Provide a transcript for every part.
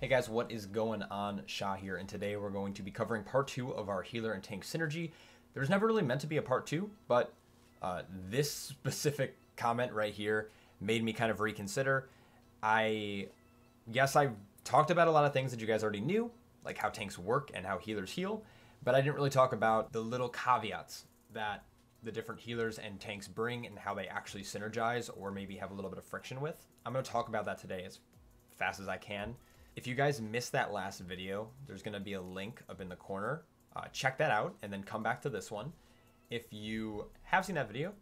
Hey guys, what is going on? Sha here, and today we're going to be covering part 2 of our healer and tank synergy. There's never really meant to be a part 2, but this specific comment right here made me kind of reconsider. Yes, I've talked about a lot of things that you guys already knew, like how tanks work and how healers heal, but I didn't really talk about the little caveats that the different healers and tanks bring and how they actually synergize or maybe have a little bit of friction with. I'm going to talk about that today as fast as I can. If you guys missed that last video, there's going to be a link up in the corner. Check that out and then come back to this one. If you have seen that video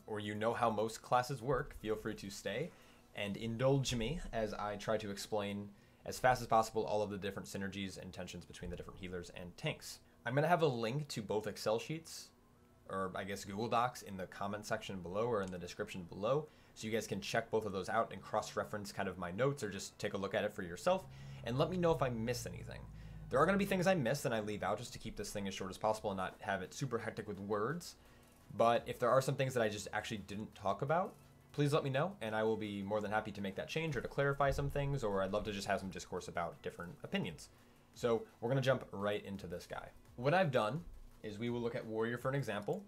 or you know how most classes work, feel free to stay and indulge me as I try to explain as fast as possible all of the different synergies and tensions between the different healers and tanks. I'm going to have a link to both Excel sheets, or I guess Google Docs, in the comment section below or in the description below, so you guys can check both of those out and cross-reference kind of my notes or just take a look at it for yourself and let me know if I missed anything. There are going to be things I miss and I leave out just to keep this thing as short as possible and not have it super hectic with words. But if there are some things that I just actually didn't talk about, please let me know and I will be more than happy to make that change or to clarify some things, or I'd love to just have some discourse about different opinions. So we're going to jump right into this guy. What I've done is we will look at Warrior for an example.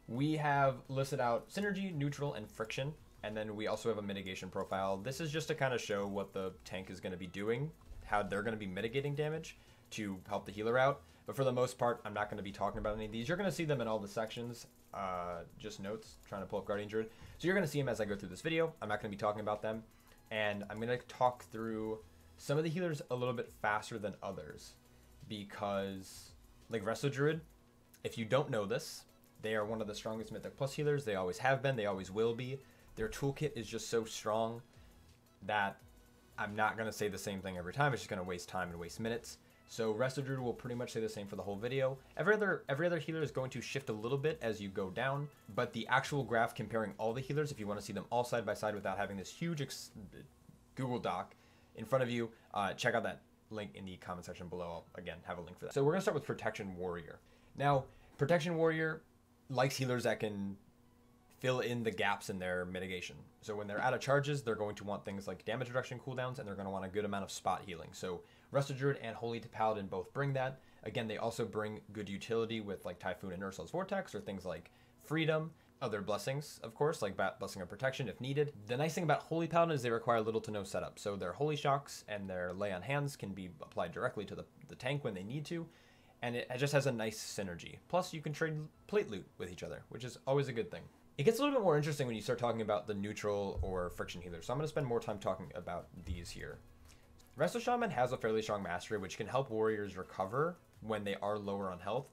We have listed out synergy, neutral, and friction, and then we also have a mitigation profile. This is just to kind of show what the tank is going to be doing, how they're going to be mitigating damage to help the healer out. But for the most part, I'm not going to be talking about any of these. You're going to see them in all the sections, just notes, trying to pull up Guardian Druid. So you're going to see them as I go through this video. I'm not going to be talking about them. And I'm going to talk through some of the healers a little bit faster than others because, like Resto Druid, if you don't know this, they are one of the strongest Mythic Plus healers. They always have been. They always will be. Their toolkit is just so strong that I'm not going to say the same thing every time. It's just going to waste time and waste minutes. So Resto Druid will pretty much say the same for the whole video. Every other healer is going to shift a little bit as you go down, but the actual graph comparing all the healers, if you want to see them all side by side without having this huge Google Doc in front of you, check out that link in the comment section below. I'll, again, have a link for that. So we're going to start with Protection Warrior. Now, Protection Warrior likes healers that can fill in the gaps in their mitigation. So when they're out of charges, they're going to want things like damage reduction cooldowns, and they're going to want a good amount of spot healing. So Resto Druid and Holy Paladin both bring that. Again, they also bring good utility with like Typhoon and Ursula's Vortex, or things like Freedom, other blessings, of course, like Blessing of Protection if needed. The nice thing about Holy Paladin is they require little to no setup. So their Holy Shocks and their Lay on Hands can be applied directly to the tank when they need to. And it just has a nice synergy. Plus, you can trade plate loot with each other, which is always a good thing. It gets a little bit more interesting when you start talking about the neutral or friction healers, so I'm going to spend more time talking about these here. Resto Shaman has a fairly strong mastery, which can help warriors recover when they are lower on health,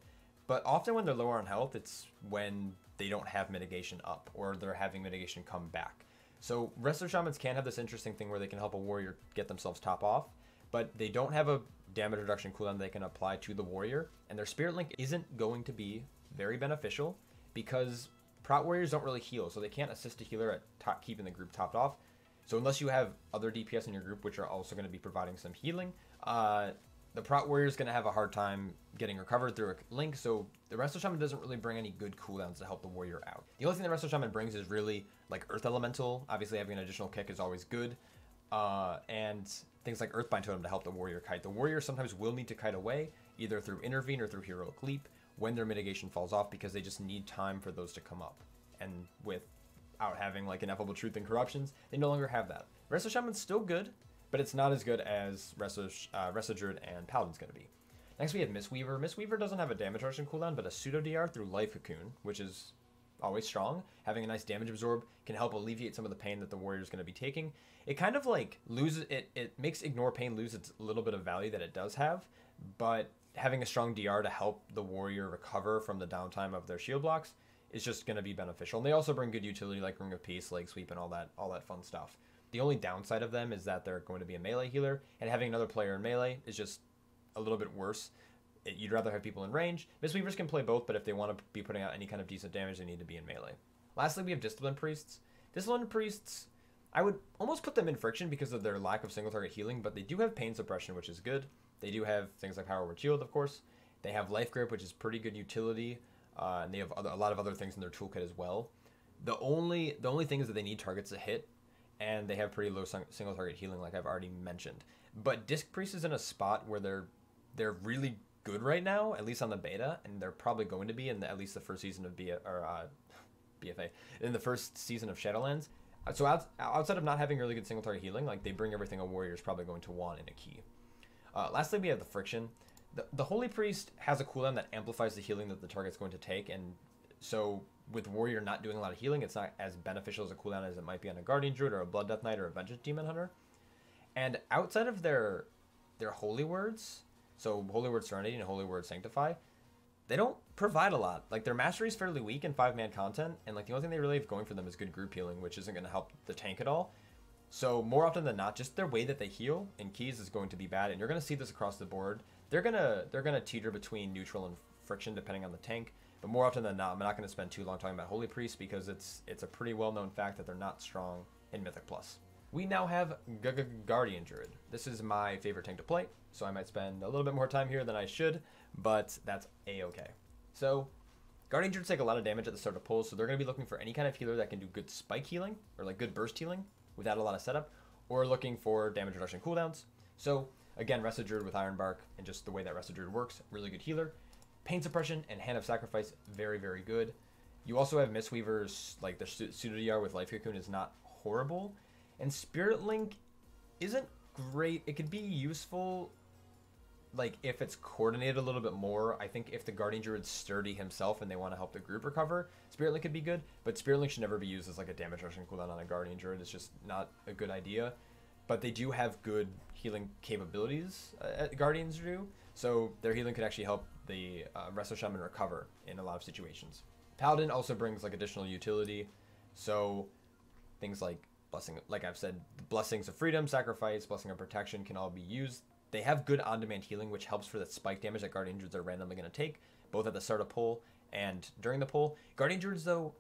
but often when they're lower on health, it's when they don't have mitigation up, or they're having mitigation come back. So Resto Shamans can have this interesting thing where they can help a warrior get themselves top off, but they don't have a damage reduction cooldown they can apply to the warrior, and their Spirit Link isn't going to be very beneficial because Prot warriors don't really heal, so they can't assist a healer at keeping the group topped off. So unless you have other DPS in your group, which are also going to be providing some healing, the Prot warrior is going to have a hard time getting recovered through a link, so the Resto Shaman doesn't really bring any good cooldowns to help the warrior out. The only thing the Resto Shaman brings is really like Earth Elemental. Obviously having an additional kick is always good, and things like Earthbind Totem to help the warrior kite. The warrior sometimes will need to kite away, either through Intervene or through Heroic Leap, when their mitigation falls off, because they just need time for those to come up. And without having like Ineffable Truth and Corruptions, they no longer have that. Resto Shaman's still good, but it's not as good as Resto Druid and Paladin's going to be. Next we have Mistweaver. Mistweaver doesn't have a damage reduction cooldown, but a pseudo DR through Life Cocoon, which is always strong. Having a nice damage absorb can help alleviate some of the pain that the warrior is going to be taking. It kind of like loses it makes Ignore Pain lose its little bit of value that it does have, but having a strong DR to help the warrior recover from the downtime of their shield blocks is just going to be beneficial. And they also bring good utility like Ring of Peace, Leg Sweep, and all that fun stuff. The only downside of them is that they're going to be a melee healer, and having another player in melee is just a little bit worse. You'd rather have people in range. Mistweavers can play both, but if they want to be putting out any kind of decent damage, they need to be in melee. Lastly, we have Discipline Priests. Discipline Priests, I would almost put them in friction because of their lack of single target healing, but they do have pain suppression, which is good. They do have things like Power Word Shield, of course. They have Life Grip, which is pretty good utility, and they have a lot of other things in their toolkit as well. The only thing is that they need targets to hit, and they have pretty low single target healing, like I've already mentioned. But Disc Priest is in a spot where they're really good right now, at least on the beta, and they're probably going to be in at least the first season of BFA, in the first season of Shadowlands. So outside of not having really good single target healing, like they bring everything a warrior is probably going to want in a key. Lastly, we have the friction. The Holy Priest has a cooldown that amplifies the healing that the target's going to take, and so with warrior not doing a lot of healing, it's not as beneficial as a cooldown as it might be on a Guardian Druid or a Blood Death Knight or a Vengeance Demon Hunter. And outside of their holy words, so Holy Word Serenity and Holy Word Sanctify, they don't provide a lot. Like, their mastery is fairly weak in 5-man content, and like the only thing they really have going for them is good group healing, which isn't going to help the tank at all. So more often than not, just their way that they heal in keys is going to be bad, and you're going to see this across the board. They're gonna teeter between neutral and friction depending on the tank, but more often than not, I'm not going to spend too long talking about Holy Priest because it's a pretty well known fact that they're not strong in Mythic Plus. We now have Guardian Druid. This is my favorite tank to play, so I might spend a little bit more time here than I should, but that's a-okay. So Guardian Druids take a lot of damage at the start of pulls, so they're going to be looking for any kind of healer that can do good spike healing or like good burst healing without a lot of setup, or looking for damage reduction cooldowns. So again, Resto Druid with Iron Bark and just the way that Resto Druid works, really good healer. Pain Suppression and Hand of Sacrifice, very, very good. You also have Mistweavers, like the Pseudo DR with Life Cocoon is not horrible. And Spirit Link isn't great. It could be useful, like, if it's coordinated a little bit more. I think if the Guardian Druid's sturdy himself and they want to help the group recover, Spirit Link could be good. But Spirit Link should never be used as, like, a damage reduction cooldown on a Guardian Druid. It's just not a good idea. But they do have good healing capabilities, Guardians do. So their healing could actually help the Resto Shaman recover in a lot of situations. Paladin also brings, like, additional utility. So things like Blessing, like I've said, Blessings of Freedom, Sacrifice, Blessing of Protection can all be used. They have good on-demand healing, which helps for the spike damage that Guardian Druids are randomly going to take, both at the start of pull and during the pull. Guardian Druids, though,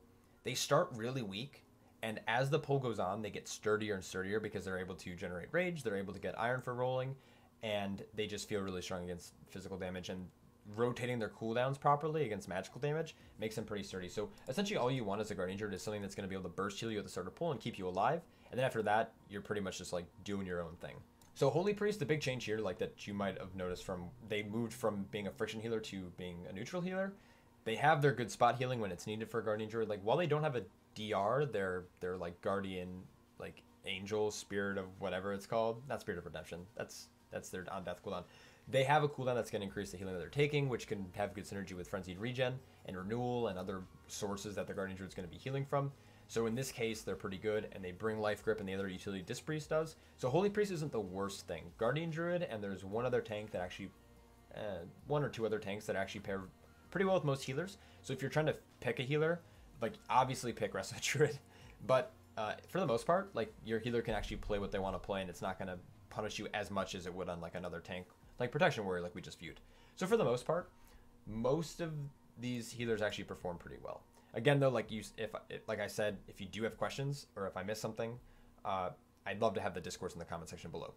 they start really weak, and as the pull goes on, they get sturdier and sturdier because they're able to generate rage, they're able to get iron for rolling, and they just feel really strong against physical damage, and rotating their cooldowns properly against magical damage makes them pretty sturdy. So essentially all you want as a Guardian Druid is something that's going to be able to burst heal you at the start of pull and keep you alive, and then after that, you're pretty much just like doing your own thing. So Holy Priest, the big change here, like that you might have noticed from, they moved from being a friction healer to being a neutral healer. They have their good spot healing when it's needed for a Guardian Druid. Like, while they don't have a DR, they're like Guardian, like Angel, Spirit of whatever it's called. Not Spirit of Redemption. That's their on-death cooldown. They have a cooldown that's going to increase the healing that they're taking, which can have good synergy with Frenzied Regen and Renewal and other sources that the Guardian Druid is going to be healing from. So in this case, they're pretty good, and they bring Life Grip and the other utility Disc Priest does. So Holy Priest isn't the worst thing. Guardian Druid, and there's one other tank that actually, one or two other tanks that actually pair pretty well with most healers. So if you're trying to pick a healer, like, obviously pick Resto Druid, but for the most part, like, your healer can actually play what they want to play, and it's not going to punish you as much as it would on like another tank, like Protection Warrior, like we just viewed. So for the most part, most of these healers actually perform pretty well. Again, though, like like I said, if you do have questions or if I missed something, I'd love to have the discourse in the comment section below.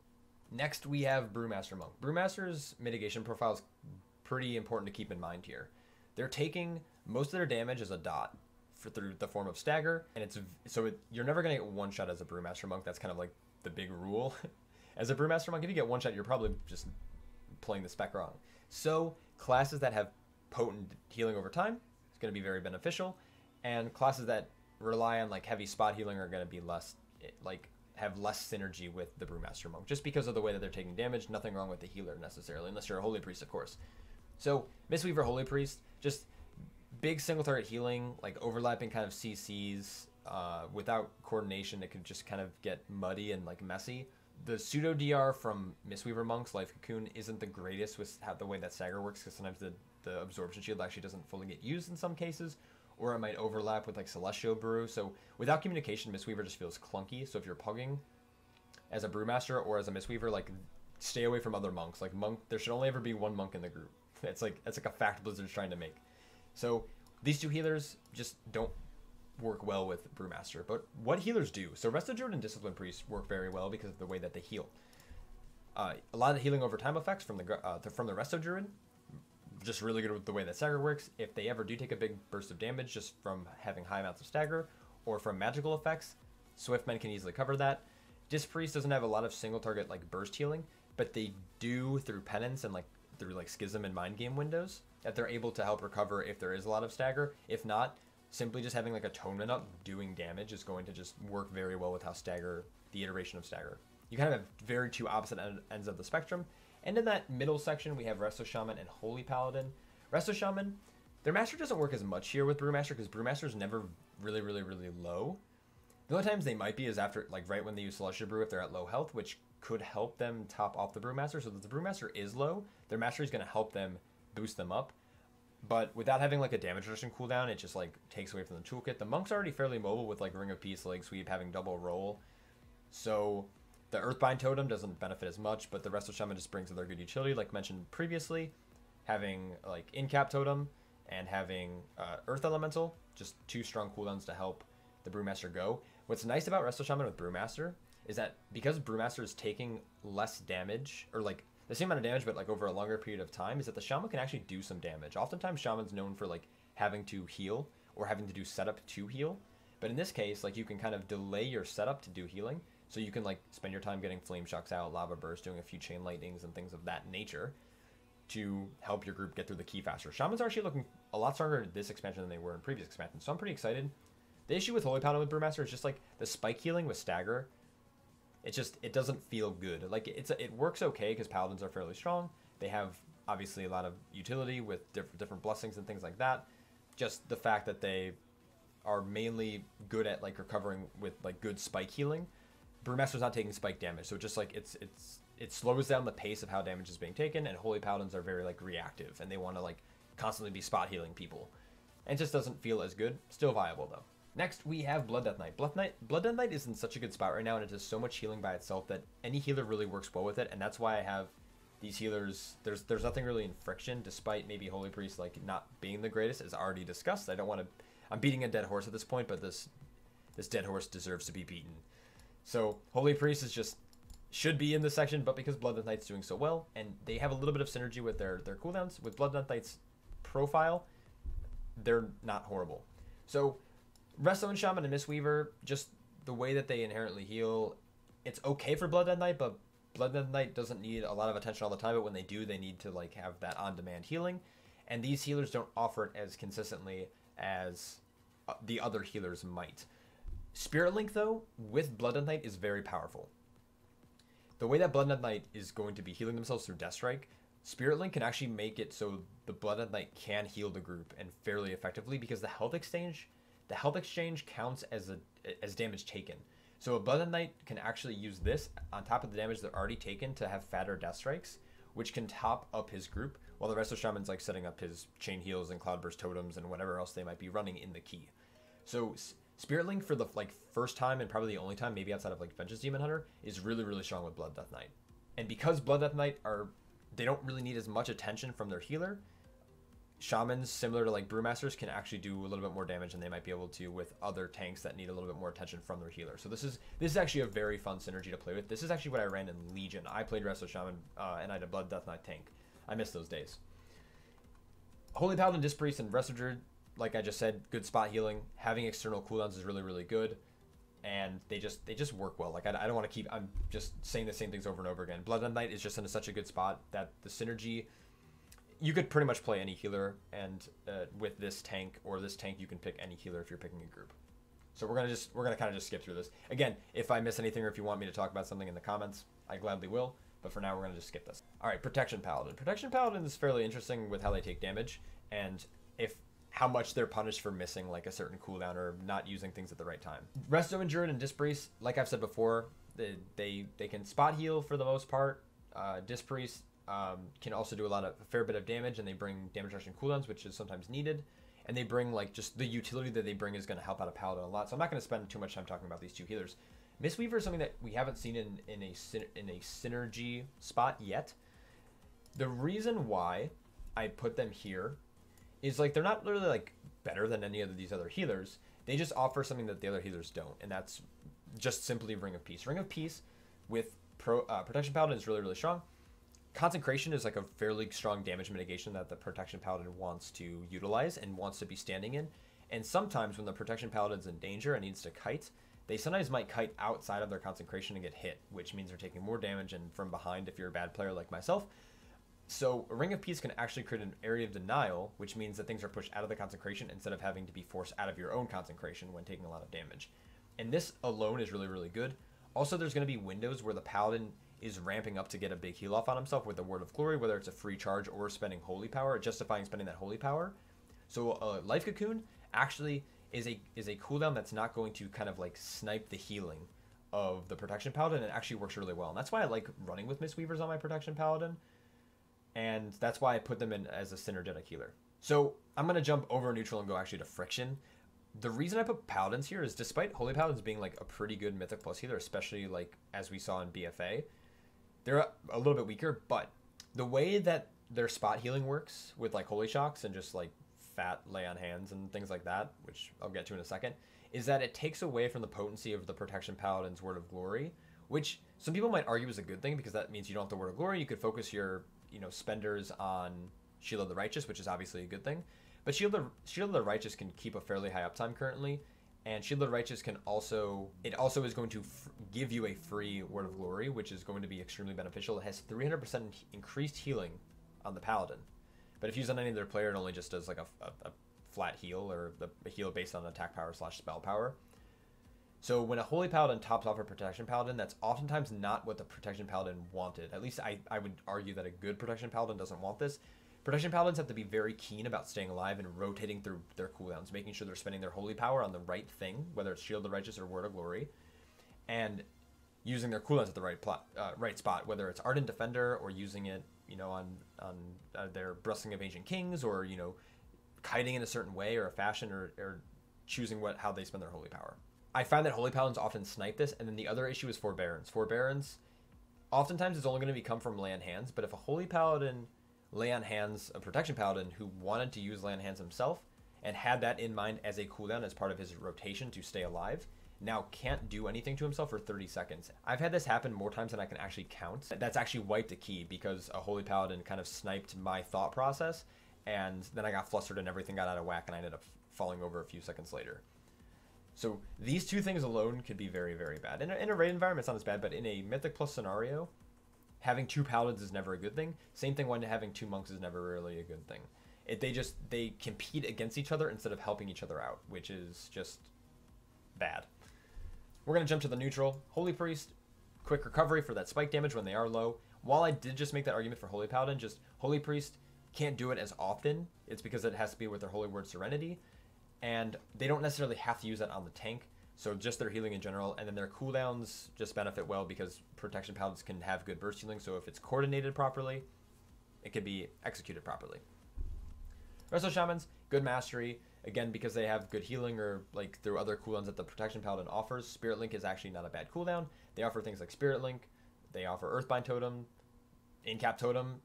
Next, we have Brewmaster Monk. Brewmaster's mitigation profile is pretty important to keep in mind here. They're taking most of their damage as a dot through the form of stagger, and you're never going to get one shot as a Brewmaster Monk. That's kind of like the big rule. As a Brewmaster Monk, if you get one shot, you're probably just playing the spec wrong. So classes that have potent healing over time is going to be very beneficial, and classes that rely on like heavy spot healing are going to be less, like, have less synergy with the Brewmaster Monk, just because of the way that they're taking damage. Nothing wrong with the healer necessarily, unless you're a Holy Priest, of course. So Mistweaver Holy Priest, just big single target healing, like overlapping kind of CCs. Without coordination, it could just kind of get muddy and like messy. The pseudo DR from Mistweaver Monk's Life Cocoon isn't the greatest with the way that stagger works, because sometimes the absorption shield actually doesn't fully get used in some cases, or it might overlap with like Celestial Brew. So without communication, Mistweaver just feels clunky. So if you're pugging as a Brewmaster or as a Mistweaver, like, stay away from other monks. Like, there should only ever be one monk in the group. It's like a fact Blizzard's trying to make. So these two healers just don't work well with Brewmaster. But what healers do? So Resto Druid and Discipline Priest work very well because of the way that they heal. A lot of healing over time effects from the Resto Druid, just really good with the way that stagger works. If they ever do take a big burst of damage just from having high amounts of stagger, or from magical effects, Swiftmen can easily cover that. Disc Priest doesn't have a lot of single target like burst healing, but they do through penance and like through like schism and mind game windows that they're able to help recover if there is a lot of stagger. If not, simply just having like atonement up doing damage is going to just work very well with how stagger, the iteration of stagger. You kind of have very two opposite ends of the spectrum. And in that middle section, we have Resto Shaman and Holy Paladin. Resto Shaman, their master doesn't work as much here with Brewmaster because Brewmaster is never really low. The only times they might be is after, like, right when they use Celestial Brew if they're at low health, which could help them top off the Brewmaster. So that the Brewmaster is low, their mastery is going to help them boost them up. But without having, like, a damage reduction cooldown, it just, like, takes away from the toolkit. The Monk's already fairly mobile with, like, Ring of Peace, Leg Sweep, having double roll. So the Earthbind Totem doesn't benefit as much, but the Resto Shaman just brings other good utility, like mentioned previously. Having, like, Incap Totem and having Earth Elemental, just two strong cooldowns to help the Brewmaster go. What's nice about Resto Shaman with Brewmaster is that because Brewmaster is taking less damage, or like the same amount of damage but like over a longer period of time, is that the Shaman can actually do some damage. Oftentimes Shaman's known for like having to heal or having to do setup to heal, but in this case, like, you can kind of delay your setup to do healing, so you can like spend your time getting Flame Shocks out, Lava Burst, doing a few Chain Lightnings and things of that nature to help your group get through the key faster. Shamans are actually looking a lot stronger this expansion than they were in previous expansions, so I'm pretty excited. The issue with Holy Paladin with Brewmaster is just like the spike healing with stagger. It doesn't feel good. Like, it works okay because Paladins are fairly strong. They have obviously a lot of utility with different blessings and things like that. Just the fact that they are mainly good at like recovering with like good spike healing. Brewmaster's not taking spike damage, so just like it slows down the pace of how damage is being taken, and Holy Paladins are very like reactive and they want to like constantly be spot healing people. And it just doesn't feel as good. Still viable though. Next, we have Blood Death Knight. Blood Death Knight is in such a good spot right now, and it does so much healing by itself that any healer really works well with it, and that's why I have these healers. There's nothing really in friction, despite maybe Holy Priest like not being the greatest, as already discussed. I don't want to. I'm beating a dead horse at this point, but this dead horse deserves to be beaten. So Holy Priest is just should be in this section, but because Blood Death Knight's doing so well, and they have a little bit of synergy with their cooldowns, with Blood Death Knight's profile, they're not horrible. So Resto and Shaman and Mistweaver, just the way that they inherently heal, it's okay for Blood Death Knight, but Blood Death Knight doesn't need a lot of attention all the time, but when they do, they need to like have that on-demand healing, and these healers don't offer it as consistently as the other healers might. Spirit Link, though, with Blood Death Knight is very powerful. The way that Blood Death Knight is going to be healing themselves through Death Strike, Spirit Link can actually make it so the Blood Death Knight can heal the group and fairly effectively, because the health exchange counts as damage taken. So a Blood Death Knight can actually use this on top of the damage they're already taken to have fatter Death Strikes, which can top up his group, while the rest of Shaman's like setting up his Chain Heals and Cloudburst Totems and whatever else they might be running in the key. So Spirit Link for the like first time and probably the only time, maybe outside of like Vengeance Demon Hunter, is really strong with Blood Death Knight. And because Blood Death Knight they don't really need as much attention from their healer, Shamans, similar to like Brewmasters, can actually do a little bit more damage than they might be able to with other tanks that need a little bit more attention from their healer. So this is actually a very fun synergy to play with. This is actually what I ran in Legion. I played Resto Shaman and I had a Blood Death Knight tank. I miss those days. Holy Paladin, Disc Priest, and Resto Druid, like I just said, good spot healing. Having external cooldowns is really good, and they just work well. Like I don't want to keep. I'm just saying the same things over and over again. Blood Death Knight is just in such a good spot that the synergy. You could pretty much play any healer, and with this tank you can pick any healer if you're picking a group. So we're gonna kind of just skip through this. Again, if I miss anything or if you want me to talk about something in the comments, I gladly will. But for now, we're gonna just skip this. All right, Protection Paladin. Protection Paladin is fairly interesting with how they take damage and how much they're punished for missing like a certain cooldown or not using things at the right time. Resto and Druid and Disc Priest, like I've said before, they can spot heal for the most part. Disc Priest can also do a fair bit of damage, and they bring damage reduction cooldowns, which is sometimes needed. And they bring like just the utility that they bring is going to help out a Paladin a lot. So I'm not going to spend too much time talking about these two healers. Mistweaver is something that we haven't seen in a synergy spot yet. The reason why I put them here is like they're not really like better than any of these other healers. They just offer something that the other healers don't, and that's just simply Ring of Peace. Ring of Peace with Protection Paladin is really strong. Consecration is like a fairly strong damage mitigation that the Protection Paladin wants to utilize and wants to be standing in. And sometimes when the Protection Paladin's in danger and needs to kite, they sometimes might kite outside of their concentration and get hit, which means they're taking more damage and from behind if you're a bad player like myself. So a Ring of Peace can actually create an area of denial, which means that things are pushed out of the concentration instead of having to be forced out of your own concentration when taking a lot of damage. And this alone is really, really good. Also, there's going to be windows where the Paladin is ramping up to get a big heal off on himself with the Word of Glory, whether it's a free charge or spending Holy Power, justifying spending that Holy Power. So a Life Cocoon actually is a cooldown that's not going to kind of like snipe the healing of the Protection Paladin. It actually works really well. And that's why I like running with Mistweavers on my Protection Paladin. And that's why I put them in as a synergetic healer. So I'm going to jump over neutral and go actually to friction. The reason I put Paladins here is despite Holy Paladins being like a pretty good Mythic Plus healer, especially like as we saw in BFA, they're a little bit weaker, but the way that their spot healing works with like Holy Shocks and just like fat lay on hands and things like that, which I'll get to in a second, is that it takes away from the potency of the Protection Paladin's Word of Glory, which some people might argue is a good thing because that means you don't have the Word of Glory. You could focus your, spenders on Shield of the Righteous, which is obviously a good thing. But Shield of the Righteous can keep a fairly high uptime currently, and Shield of the Righteous can also is going to give you a free Word of Glory, which is going to be extremely beneficial. It has 300% increased healing on the Paladin, but if used on any other player, it only just does like a flat heal or a heal based on attack power / spell power. So when a Holy Paladin tops off a Protection Paladin, that's oftentimes not what the Protection Paladin wanted. At least I would argue that a good Protection Paladin doesn't want this. Protection Paladins have to be very keen about staying alive and rotating through their cooldowns, making sure they're spending their Holy Power on the right thing, whether it's Shield of the Righteous or Word of Glory, and using their cooldowns at the right spot, whether it's Ardent Defender or using it, on their Blessing of Ancient Kings, or kiting in a certain way or a fashion, or choosing how they spend their Holy Power. I find that Holy Paladins often snipe this, and then the other issue is Forbearance. Forbearance, oftentimes it's only going to come from lay on hands, but if a Holy Paladin lay on hands a Protection Paladin who wanted to use lay on hands himself and had that in mind as a cooldown as part of his rotation to stay alive, now can't do anything to himself for 30 seconds. I've had this happen more times than I can actually count. That's actually wiped a key because a Holy Paladin kind of sniped my thought process, and then I got flustered and everything got out of whack and I ended up falling over a few seconds later. So these two things alone could be very, very bad. In a raid environment, it's not as bad, but in a Mythic Plus scenario, having two Paladins is never a good thing. Same thing when having two Monks is never really a good thing. They compete against each other instead of helping each other out, which is just bad. We're going to jump to the neutral. Holy Priest, quick recovery for that spike damage when they are low. While I did just make that argument for Holy Paladin, just Holy Priest can't do it as often. It's because it has to be with their Holy Word Serenity, and they don't necessarily have to use that on the tank. So just their healing in general, and then their cooldowns just benefit well because Protection Paladins can have good burst healing, so if it's coordinated properly, it can be executed properly. Resto Shamans, good mastery, again because they have good healing or like through other cooldowns that the Protection Paladin offers. Spirit Link is actually not a bad cooldown. They offer things like Spirit Link, they offer Earthbind Totem, Incap Totem.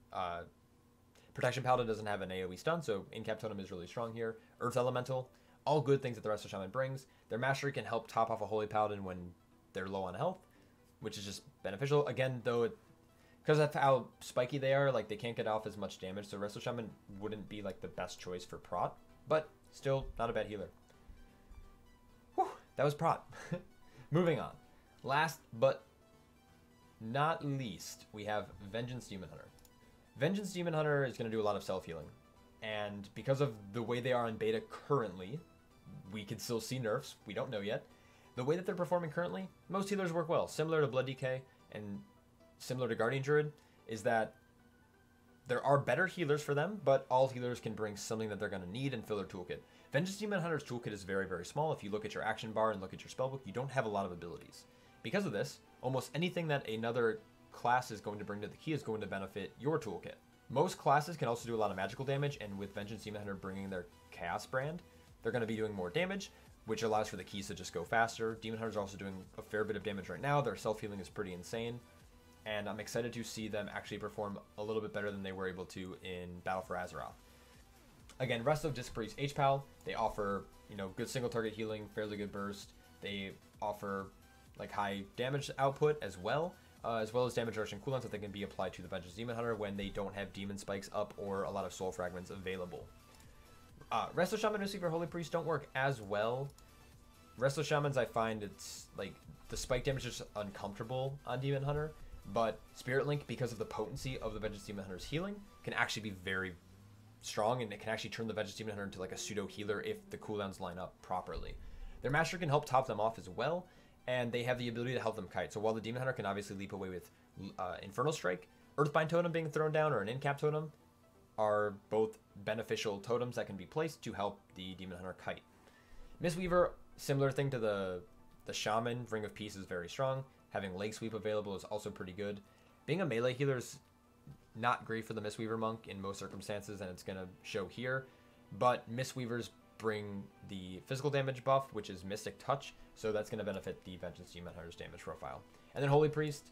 Protection Paladin doesn't have an AoE stun, so Incap Totem is really strong here. Earth Elemental, all good things that the Resto Shaman brings. Their mastery can help top off a Holy Paladin when they're low on health, which is just beneficial. Again, though, because of how spiky they are, like they can't get off as much damage, so Resto Shaman wouldn't be like the best choice for Prot, but still not a bad healer. Whew, that was Prot. Moving on. Last but not least, we have Vengeance Demon Hunter. Vengeance Demon Hunter is going to do a lot of self-healing, and because of the way they are in beta currently, we could still see nerfs. We don't know yet. The way that they're performing currently, most healers work well. Similar to Blood DK and similar to Guardian Druid, is that there are better healers for them, but all healers can bring something that they're going to need and fill their toolkit. Vengeance Demon Hunter's toolkit is very, very small. If you look at your action bar and look at your spellbook, you don't have a lot of abilities. Because of this, almost anything that another class is going to bring to the key is going to benefit your toolkit. Most classes can also do a lot of magical damage, and with Vengeance Demon Hunter bringing their Chaos brand, they're going to be doing more damage, which allows for the keys to just go faster. Demon Hunters are also doing a fair bit of damage right now. Their self-healing is pretty insane, and I'm excited to see them actually perform a little bit better than they were able to in Battle for Azeroth. Again, rest of Discourse HPAL, they offer, good single target healing, fairly good burst. They offer like high damage output as well as damage reduction cooldowns that they can be applied to the Vengeance Demon Hunter when they don't have demon spikes up or a lot of soul fragments available. Resto Shaman Receiver Holy Priest don't work as well Resto Shamans, I find it's like the spike damage is just uncomfortable on Demon Hunter, but Spirit Link, because of the potency of the Vengeance Demon Hunter's healing, can actually be very strong, and it can actually turn the Vengeance Demon Hunter into like a pseudo healer if the cooldowns line up properly. Their Master can help top them off as well, and they have the ability to help them kite. So while the Demon Hunter can obviously leap away with Infernal Strike, Earthbind Totem being thrown down or an in-cap totem are both beneficial totems that can be placed to help the Demon Hunter kite. Mistweaver, similar thing to the Shaman, Ring of Peace is very strong. Having Leg Sweep available is also pretty good. Being a melee healer is not great for the Mistweaver Monk in most circumstances, and it's going to show here. But Mistweavers bring the physical damage buff, which is Mystic Touch, so that's going to benefit the Vengeance Demon Hunter's damage profile. And then Holy Priest,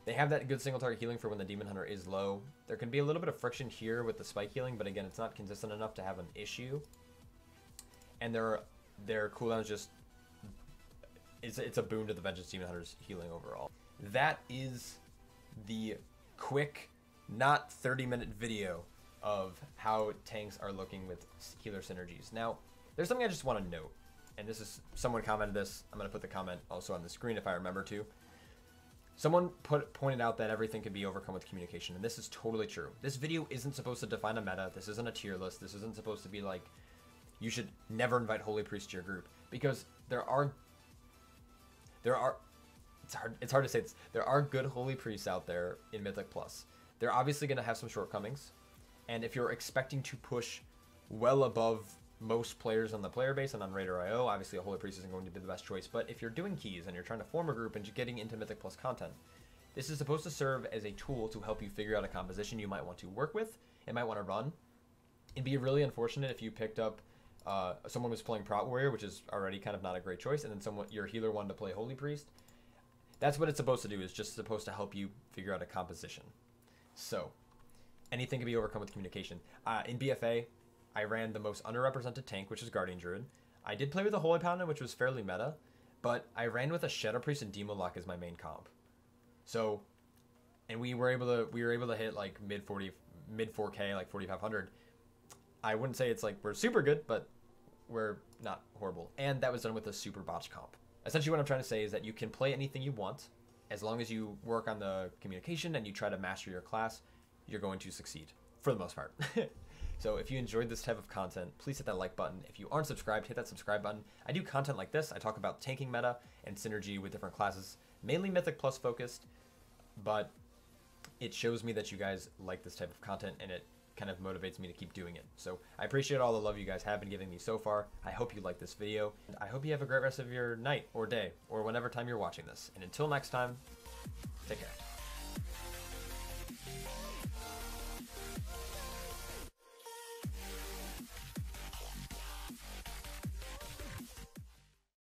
they have that good single target healing for when the Demon Hunter is low. There can be a little bit of friction here with the spike healing, but again, it's not consistent enough to have an issue. And their cooldowns just... It's a boon to the Vengeance Demon Hunter's healing overall. That is the quick, not 30-minute video of how tanks are looking with healer synergies. Now, there's something I just want to note, and this is, someone commented this. I'm going to put the comment also on the screen if I remember to. Someone pointed out that everything can be overcome with communication, and this is totally true. This video isn't supposed to define a meta. This isn't a tier list. This isn't supposed to be like, you should never invite Holy Priest to your group, because there are it's hard to say this. There are good Holy Priests out there in Mythic Plus. They're obviously going to have some shortcomings, and if you're expecting to push well above most players on the player base and on Raider.io, obviously a Holy Priest isn't going to be the best choice. But if you're doing keys and you're trying to form a group and you're getting into Mythic Plus content, this is supposed to serve as a tool to help you figure out a composition you might want to work with and might want to run. It'd be really unfortunate if you picked up someone was playing Prot Warrior, which is already kind of not a great choice, and then your healer wanted to play Holy Priest. That's what it's supposed to do. It's just supposed to help you figure out a composition. So, anything can be overcome with communication. In BFA, I ran the most underrepresented tank, which is Guardian Druid. I did play with a Holy Paladin, which was fairly meta, but I ran with a Shadow Priest and Demo Lock as my main comp. So, and we were able to hit like mid 4K, like 4,500. I wouldn't say it's like we're super good, but we're not horrible. And that was done with a super botch comp. Essentially what I'm trying to say is that you can play anything you want, as long as you work on the communication and you try to master your class, you're going to succeed, for the most part. So if you enjoyed this type of content, please hit that like button. If you aren't subscribed, hit that subscribe button. I do content like this. I talk about tanking meta and synergy with different classes, mainly Mythic Plus focused, but it shows me that you guys like this type of content, and it kind of motivates me to keep doing it. So I appreciate all the love you guys have been giving me so far. I hope you like this video, and I hope you have a great rest of your night or day or whenever time you're watching this. And until next time, take care.